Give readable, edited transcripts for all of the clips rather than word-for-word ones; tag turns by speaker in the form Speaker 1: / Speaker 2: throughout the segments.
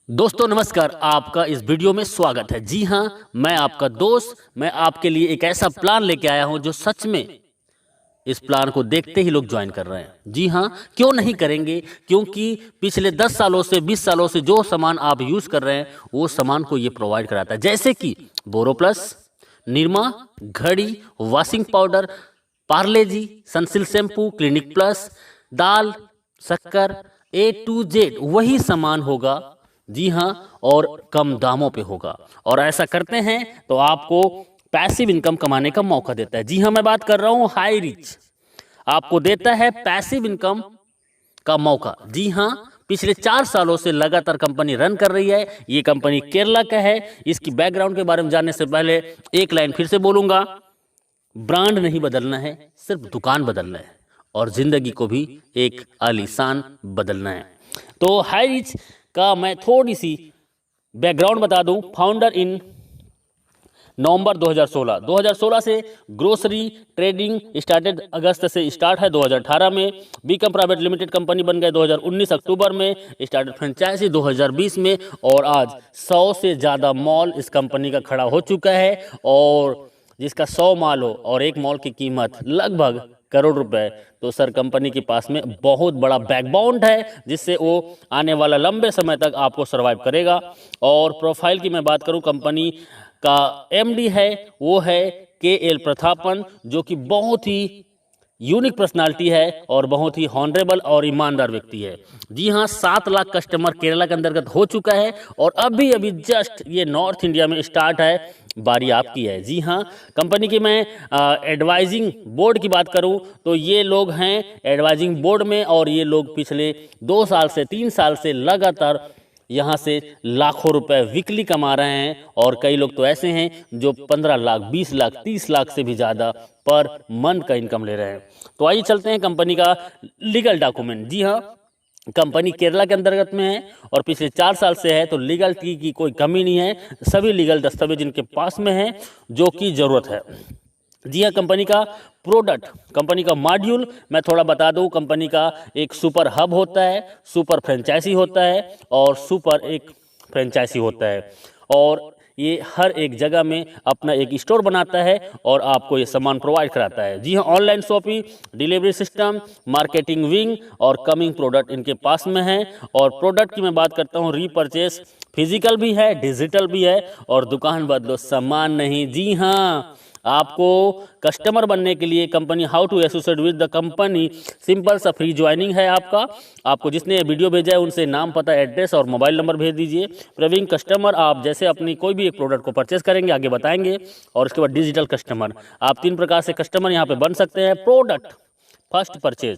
Speaker 1: दोस्तों नमस्कार, आपका इस वीडियो में स्वागत है। जी हाँ, मैं आपका दोस्त, मैं आपके लिए एक ऐसा प्लान लेके आया हूं जो सच में इस प्लान को देखते ही लोग ज्वाइन कर रहे हैं। जी हाँ, क्यों नहीं करेंगे? क्योंकि पिछले 10 सालों से 20 सालों से जो सामान आप यूज कर रहे हैं वो सामान को ये प्रोवाइड कराता है, जैसे कि बोरोप्लस, निरमा, घड़ी, वॉशिंग पाउडर, पार्ले जी, सनसिल्क शैम्पू, क्लिनिक प्लस, दाल, शक्कर, A to Z वही सामान होगा। जी हाँ, और कम दामों पे होगा। और ऐसा करते हैं तो आपको पैसिव इनकम कमाने का मौका देता है। जी हाँ, मैं बात कर रहा हूँ हाई रिच, आपको देता है पैसिव इनकम का मौका। जी हाँ, पिछले 4 सालों से लगातार कंपनी रन कर रही है। ये कंपनी केरला का है। इसकी बैकग्राउंड के बारे में जानने से पहले एक लाइन फिर से बोलूंगा, ब्रांड नहीं बदलना है, सिर्फ दुकान बदलना है और जिंदगी को भी एक आलीशान बदलना है। तो हाई रिच का मैं थोड़ी सी बैकग्राउंड बता दूं। फाउंडर इन नवंबर 2016 से ग्रोसरी ट्रेडिंग स्टार्टेड, अगस्त से स्टार्ट है। 2018 में बीकम प्राइवेट लिमिटेड कंपनी बन गए। 2019 अक्टूबर में स्टार्टेड फ्रेंचाइजी 2020 में, और आज 100 से ज़्यादा मॉल इस कंपनी का खड़ा हो चुका है। और जिसका 100 मॉल हो और एक मॉल की कीमत लगभग करोड़ रुपए, तो सर कंपनी के पास में बहुत बड़ा बैकबोन है जिससे वो आने वाला लंबे समय तक आपको सरवाइव करेगा। और प्रोफाइल की मैं बात करूं, कंपनी का MD है वो है KL प्रतापन, जो कि बहुत ही यूनिक पर्सनालिटी है और बहुत ही हॉनरेबल और ईमानदार व्यक्ति है। जी हाँ, 7 लाख कस्टमर केरला के अंतर्गत हो चुका है और अभी अभी जस्ट ये नॉर्थ इंडिया में स्टार्ट है। बारी आपकी है। जी हाँ, कंपनी की मैं एडवाइजिंग बोर्ड की बात करूं तो ये लोग हैं एडवाइजिंग बोर्ड में, और ये लोग पिछले 2 साल से 3 साल से लगातार यहाँ से लाखों रुपए वीकली कमा रहे हैं। और कई लोग तो ऐसे हैं जो 15 लाख, 20 लाख, 30 लाख से भी ज़्यादा पर मंथ का इनकम ले रहे हैं। तो आइए चलते हैं कंपनी का लीगल डॉक्यूमेंट। जी हाँ, कंपनी केरला के अंतर्गत में है और पिछले 4 साल से है, तो लीगल की कोई कमी नहीं है। सभी लीगल दस्तावेज इनके पास में है जो कि ज़रूरत है। जी हाँ, कंपनी का प्रोडक्ट, कंपनी का मॉड्यूल मैं थोड़ा बता दूं। कंपनी का एक सुपर हब होता है, सुपर फ्रेंचाइजी होता है और सुपर एक फ्रेंचाइजी होता है। और ये हर एक जगह में अपना एक स्टोर बनाता है और आपको ये सामान प्रोवाइड कराता है। जी हाँ, online shopping, delivery system, marketing wing और कमिंग प्रोडक्ट इनके पास में है। और प्रोडक्ट की मैं बात करता हूँ, रीपरचेस फिजिकल भी है, डिजिटल भी है, और दुकान बदलो सामान नहीं। जी हाँ, आपको कस्टमर बनने के लिए company how to associate with the company, simple सा फ्री ज्वाइनिंग है आपको जिसने वीडियो भेजा है उनसे नाम, पता, एड्रेस और मोबाइल नंबर भेज दीजिए। प्रवीण कस्टमर, आप जैसे अपनी कोई भी एक प्रोडक्ट को परचेस करेंगे आगे बताएंगे। और उसके बाद डिजिटल कस्टमर, आप 3 प्रकार से कस्टमर यहाँ पे बन सकते हैं। प्रोडक्ट फर्स्ट परचेज,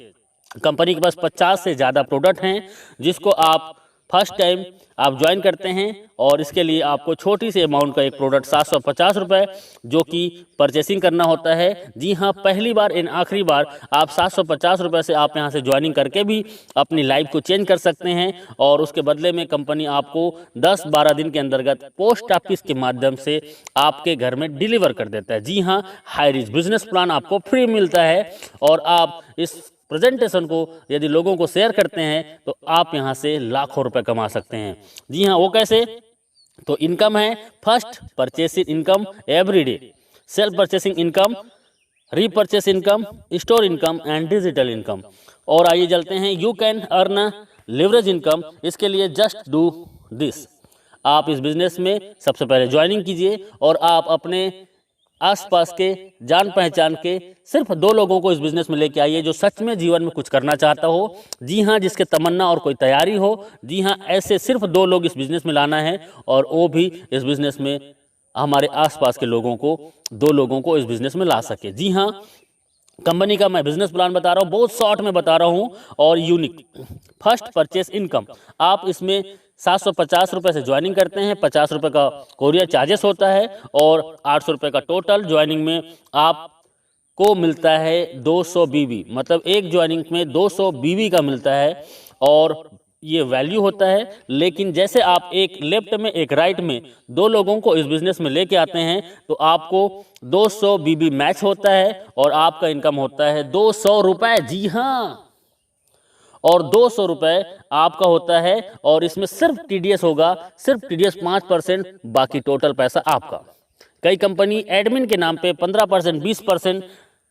Speaker 1: कंपनी के पास 50 से ज़्यादा प्रोडक्ट हैं जिसको आप फर्स्ट टाइम आप ज्वाइन करते हैं, और इसके लिए आपको छोटी सी अमाउंट का एक प्रोडक्ट 750 रुपये जो कि परचेसिंग करना होता है। जी हाँ, पहली बार इन आखिरी बार आप 750 रुपये से आप यहाँ से ज्वाइनिंग करके भी अपनी लाइफ को चेंज कर सकते हैं। और उसके बदले में कंपनी आपको 10-12 दिन के अंतर्गत पोस्ट ऑफिस के माध्यम से आपके घर में डिलीवर कर देता है। जी हाँ, हाई रिच बिजनेस प्लान आपको फ्री मिलता है और आप इस प्रेजेंटेशन को यदि लोगों को शेयर करते हैं तो आप यहां से लाखों रुपए कमा सकते हैं। जी हाँ, वो कैसे? तो इनकम है first purchasing income everyday, self purchasing income, repurchase income, store income and digital income. और आइए चलते हैं, you can earn leverage income. इसके लिए जस्ट डू दिस, आप इस बिजनेस में सबसे पहले ज्वाइनिंग कीजिए और आप अपने आसपास के जान पहचान के सिर्फ 2 लोगों को इस बिजनेस में लेके आइए जो सच में जीवन में कुछ करना चाहता हो। जी हाँ, जिसके तमन्ना और कोई तैयारी हो। जी हाँ, ऐसे सिर्फ 2 लोग इस बिजनेस में लाना है, और वो भी इस बिजनेस में हमारे आसपास के लोगों को, 2 लोगों को इस बिजनेस में ला सके। जी हाँ, कंपनी का मैं बिजनेस प्लान बता रहा हूँ, बहुत शॉर्ट में बता रहा हूँ और यूनिक। फर्स्ट परचेस इनकम, आप इसमें 750 रुपये से ज्वाइनिंग करते हैं, 50 रुपये का कोरियर चार्जेस होता है और 800 रुपये का टोटल ज्वाइनिंग में आपको मिलता है 200 BB, मतलब एक ज्वाइनिंग में 200 BB का मिलता है। और ये वैल्यू होता है, लेकिन जैसे आप एक लेफ्ट में एक राइट में 2 लोगों को इस बिजनेस में लेके आते हैं तो आपको 200 BB मैच होता है और आपका इनकम होता है 200 रुपये। जी हाँ, और 200 रुपये आपका होता है। और इसमें सिर्फ टीडीएस होगा, सिर्फ टीडीएस 5%, बाकी टोटल पैसा आपका। कई कंपनी एडमिन के नाम पे 15%, 20%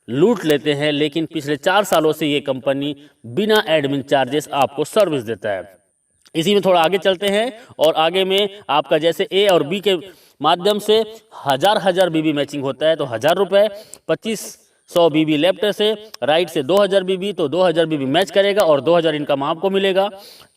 Speaker 1: लूट लेते हैं, लेकिन पिछले 4 सालों से ये कंपनी बिना एडमिन चार्जेस आपको सर्विस देता है। इसी में थोड़ा आगे चलते हैं और आगे में आपका जैसे ए और बी के माध्यम से हजार बीबी मैचिंग होता है तो 1000 रुपये, 2500 बीबी लेफ्ट से, राइट से 2000 बीबी, तो 2000 बीबी मैच करेगा और 2000 इनकम आपको मिलेगा।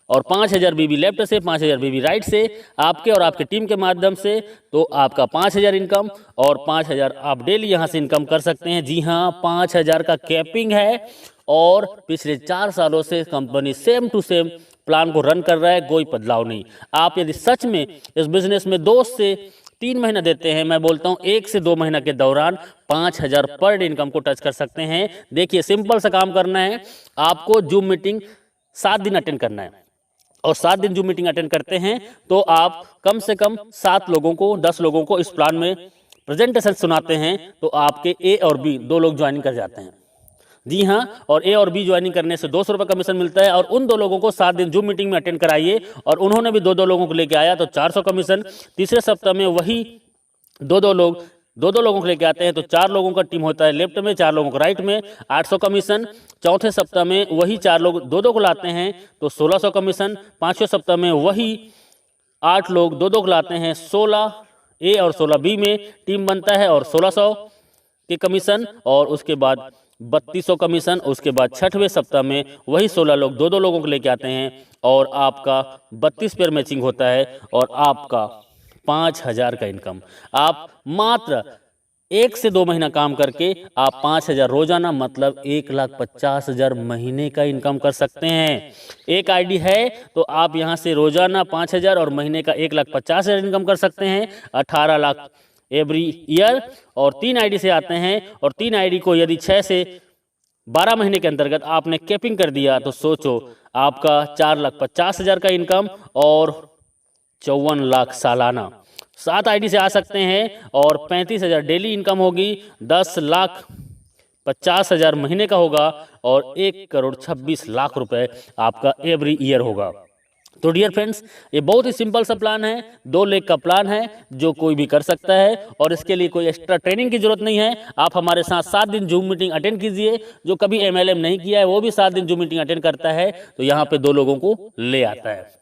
Speaker 1: और 5000 बीबी लेफ्ट से, 5000 बीबी राइट से आपके और आपके टीम के माध्यम से, तो आपका 5000 इनकम और 5000 आप डेली यहाँ से इनकम कर सकते हैं। जी हाँ, 5000 का कैपिंग है और पिछले 4 सालों से company same to same plan को रन कर रहा है, कोई बदलाव नहीं। आप यदि सच में इस बिजनेस में 2 से 3 महीना देते हैं, मैं बोलता हूँ 1 से 2 महीना के दौरान 5000 पर डे इनकम को टच कर सकते हैं। देखिए, सिंपल सा काम करना है, आपको जूम मीटिंग 7 दिन अटेंड करना है और 7 दिन जूम मीटिंग अटेंड करते हैं तो आप कम से कम 7 लोगों को, 10 लोगों को इस प्लान में प्रेजेंटेशन सुनाते हैं तो आपके ए और बी 2 लोग ज्वाइनिंग कर जाते हैं। जी हाँ, और ए और बी ज्वाइनिंग करने से 200 रुपये कमीशन मिलता है। और उन 2 लोगों को 7 दिन जूम मीटिंग में अटेंड कराइए और उन्होंने भी 2 लोगों को लेके आया तो 400 कमीशन। तीसरे सप्ताह में वही 2 लोगों को लेके आते हैं तो 4 लोगों का टीम होता है लेफ्ट में, 4 लोगों को राइट में, 800 कमीशन। चौथे सप्ताह में वही 4 लोग 2 को लाते हैं तो 1600 कमीशन। 5वें सप्ताह में वही 8 लोग 2 को लाते हैं, 16 ए और 16 बी में टीम बनता है और 1600 के कमीशन। और उसके बाद 3200 कमीशन। उसके बाद 6वें सप्ताह में वही 16 लोग 2 लोगों को लेके आते हैं और आपका 32 पेयर मैचिंग होता है और आपका 5000 का इनकम। आप मात्र 1 से 2 महीना काम करके आप 5000 रोजाना, मतलब 1,50,000 महीने का इनकम कर सकते हैं। एक आईडी है तो आप यहां से रोजाना 5000 और महीने का 1,50,000 इनकम कर सकते हैं, 18 लाख एवरी ईयर। और 3 आईडी से आते हैं और 3 आईडी को यदि 6 से 12 महीने के अंतर्गत आपने कैपिंग कर दिया तो सोचो आपका 4,50,000 का इनकम और 54 लाख सालाना। 7 आईडी से आ सकते हैं और 35,000 डेली इनकम होगी, 10,50,000 महीने का होगा और 1,26,00,000 रुपए आपका एवरी ईयर होगा। तो डियर फ्रेंड्स, ये बहुत ही सिंपल सा प्लान है, 2 लाख का प्लान है जो कोई भी कर सकता है और इसके लिए कोई एक्स्ट्रा ट्रेनिंग की जरूरत नहीं है। आप हमारे साथ 7 दिन जूम मीटिंग अटेंड कीजिए। जो कभी एमएलएम नहीं किया है वो भी 7 दिन जूम मीटिंग अटेंड करता है तो यहाँ पे 2 लोगों को ले आता है।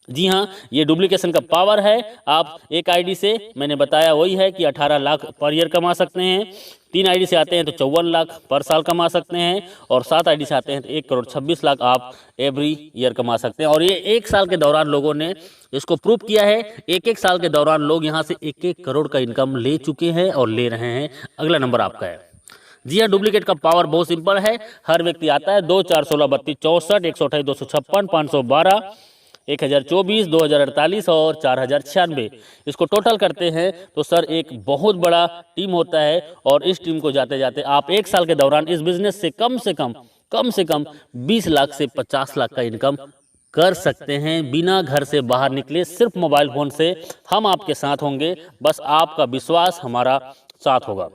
Speaker 1: जी हाँ, ये डुप्लीकेशन का पावर है। आप एक आईडी से, मैंने बताया वही है कि 18 लाख पर ईयर कमा सकते हैं। 3 आईडी से आते हैं तो 54 लाख पर साल कमा सकते हैं और 7 आईडी से आते हैं तो 1,26,00,000 आप एवरी ईयर कमा सकते हैं। और ये 1 साल के दौरान लोगों ने इसको प्रूव किया है। 1 साल के दौरान लोग यहाँ से 1 करोड़ का इनकम ले चुके हैं और ले रहे हैं। अगला नंबर आपका है। जी हाँ, डुप्लीकेट का पावर बहुत सिंपल है। हर व्यक्ति आता है 2, 4, 16, 32, 64, 128, 256, 512, 1024, 2048 और 4096। इसको टोटल करते हैं तो सर एक बहुत बड़ा टीम होता है और इस टीम को जाते जाते आप 1 साल के दौरान इस बिजनेस से कम से कम 20 लाख से 50 लाख का इनकम कर सकते हैं बिना घर से बाहर निकले। सिर्फ मोबाइल फोन से हम आपके साथ होंगे, बस आपका विश्वास हमारा साथ होगा।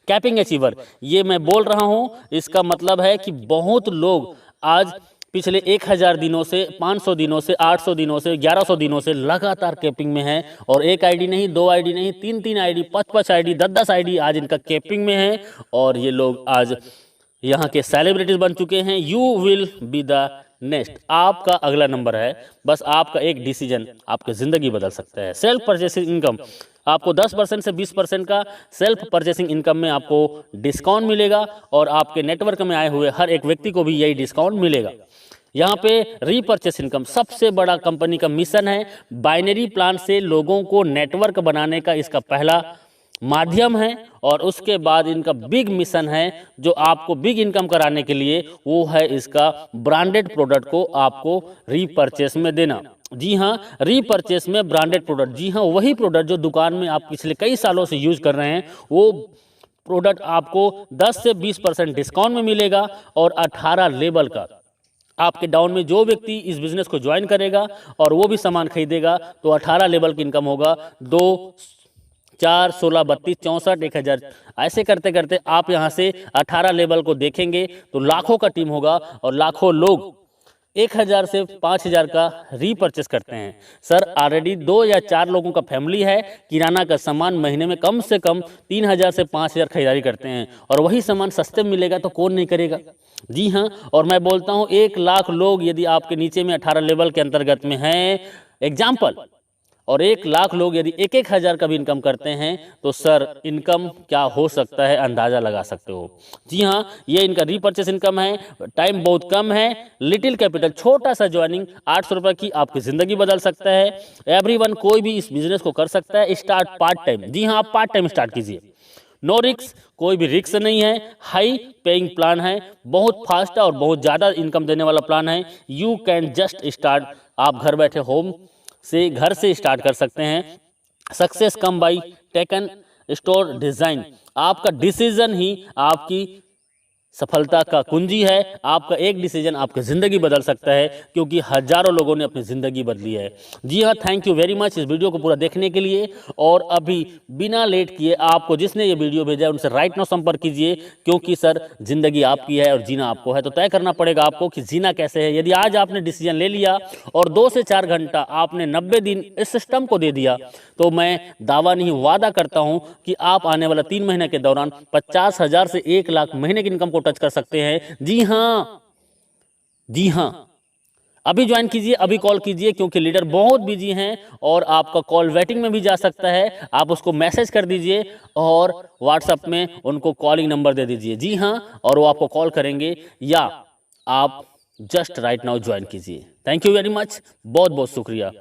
Speaker 1: कैपिंग अचीवर, ये मैं बोल रहा हूं, इसका मतलब है कि बहुत लोग आज पिछले 1000 दिनों से, 500 दिनों से, 800 दिनों से, 1100 दिनों से लगातार कैपिंग में है और 1 आईडी नहीं, 2 आईडी नहीं, 3 आईडी, 5 आईडी, 10 आईडी आज इनका कैपिंग में है और ये लोग आज यहाँ के सेलिब्रिटीज बन चुके हैं। You will be the next, आपका अगला नंबर है। बस आपका एक डिसीजन आपकी जिंदगी बदल सकता है। सेल्फ परचेसिंग इनकम, आपको 10% से 20% का सेल्फ परचेसिंग इनकम में आपको डिस्काउंट मिलेगा और आपके नेटवर्क में आए हुए हर एक व्यक्ति को भी यही डिस्काउंट मिलेगा। यहाँ पे रीपरचेस इनकम सबसे बड़ा कंपनी का मिशन है। बाइनरी प्लान से लोगों को नेटवर्क बनाने का इसका पहला माध्यम है और उसके बाद इनका बिग मिशन है जो आपको बिग इनकम कराने के लिए, वो है इसका ब्रांडेड प्रोडक्ट को आपको रीपरचेस में देना। जी हाँ, रीपरचेस में ब्रांडेड प्रोडक्ट, जी हाँ वही प्रोडक्ट जो दुकान में आप पिछले कई सालों से यूज कर रहे हैं, वो प्रोडक्ट आपको 10 से 20% डिस्काउंट में मिलेगा और 18 लेवल का आपके डाउन में जो व्यक्ति इस बिजनेस को ज्वाइन करेगा और वो भी सामान खरीदेगा तो 18 लेवल की इनकम होगा। 2, 4, 16, 32, 64, 1000 ऐसे करते करते आप यहाँ से 18 लेवल को देखेंगे तो लाखों का टीम होगा और लाखों लोग 1000 से 5000 का रीपर्चेस करते हैं। सर ऑलरेडी 2 या 4 लोगों का फैमिली है, किराना का सामान महीने में कम से कम 3000 से 5000 खरीदारी करते हैं और वही सामान सस्ते में मिलेगा तो कौन नहीं करेगा। जी हाँ, और मैं बोलता हूँ 1 लाख लोग यदि आपके नीचे में 18 लेवल के अंतर्गत में हैं एग्जाम्पल, और 1 लाख लोग यदि 1-1 हज़ार का भी इनकम करते हैं तो सर इनकम क्या हो सकता है अंदाज़ा लगा सकते हो। जी हाँ, ये इनका रीपर्चेस इनकम है, टाइम बहुत कम है, लिटिल कैपिटल, छोटा सा ज्वाइनिंग 800 रुपये की आपकी ज़िंदगी बदल सकता है। एवरीवन कोई भी इस बिज़नेस को कर सकता है, स्टार्ट पार्ट टाइम। जी हाँ, आप पार्ट टाइम स्टार्ट कीजिए, नो रिक्स, कोई भी रिक्स नहीं है, हाई पेइंग प्लान है, बहुत फास्ट और बहुत ज़्यादा इनकम देने वाला प्लान है। यू कैन जस्ट स्टार्ट, आप घर बैठे होम से घर से स्टार्ट कर सकते हैं। Success come by taken store design, आपका डिसीजन ही आपकी सफलता का कुंजी है। आपका एक डिसीजन आपकी ज़िंदगी बदल सकता है, क्योंकि हजारों लोगों ने अपनी ज़िंदगी बदली है। जी हाँ, थैंक यू वेरी मच इस वीडियो को पूरा देखने के लिए। और अभी बिना लेट किए आपको जिसने ये वीडियो भेजा है उनसे राइट नाउ संपर्क कीजिए, क्योंकि सर ज़िंदगी आपकी है और जीना आपको है, तो तय करना पड़ेगा आपको कि जीना कैसे है। यदि आज आपने डिसीजन ले लिया और 2 से 4 घंटा आपने 90 दिन इस सिस्टम को दे दिया, तो मैं दावा नहीं वादा करता हूं कि आप आने वाला 3 महीने के दौरान 50,000 से 1 लाख महीने की इनकम को टच कर सकते हैं। जी हाँ, जी हाँ, अभी ज्वाइन कीजिए, अभी कॉल कीजिए, क्योंकि लीडर बहुत बिजी हैं और आपका कॉल वेटिंग में भी जा सकता है। आप उसको मैसेज कर दीजिए और व्हाट्सएप में उनको कॉलिंग नंबर दे दीजिए। जी हाँ, और वो आपको कॉल करेंगे, या आप जस्ट राइट नाउ ज्वाइन कीजिए। थैंक यू वेरी मच, बहुत बहुत शुक्रिया।